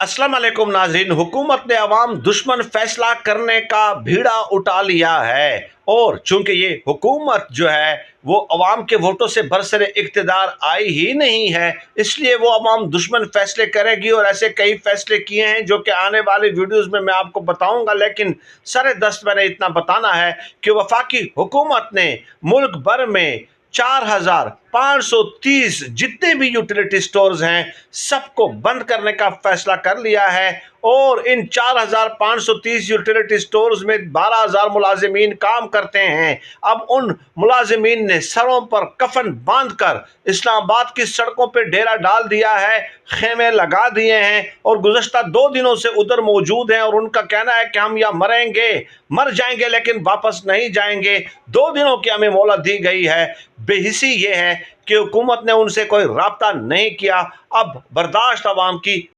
अस्सलाम वालेकुम नाजरीन। हुकूमत ने अवाम दुश्मन फैसला करने का बीड़ा उठा लिया है और चूंकि ये हुकूमत जो है वो अवाम के वोटों से बरसरे इक़्तिदार आई ही नहीं है, इसलिए वो अवाम दुश्मन फैसले करेगी और ऐसे कई फैसले किए हैं जो कि आने वाली वीडियोस में मैं आपको बताऊंगा। लेकिन सरे दस्त मैंने इतना बताना है कि वफाकी हुकूमत ने मुल्क भर में 4,530 जितने भी यूटिलिटी स्टोर्स हैं सबको बंद करने का फैसला कर लिया है और इन 4,530 यूटिलिटी स्टोर्स में 12,000 मुलाजिमीन काम करते हैं। अब उन मुलाजिमीन ने सरों पर कफन बांधकर इस्लामाबाद की सड़कों पर डेरा डाल दिया है, खेमे लगा दिए हैं और गुज़श्ता 2 दिनों से उधर मौजूद हैं और उनका कहना है कि हम यहाँ मर जाएंगे लेकिन वापस नहीं जाएंगे। 2 दिनों की हमें मोहलत दी गई है। बेहिसी ये है कि हुकूमत ने उनसे कोई राब्ता नहीं किया। अब बर्दाश्त अवाम की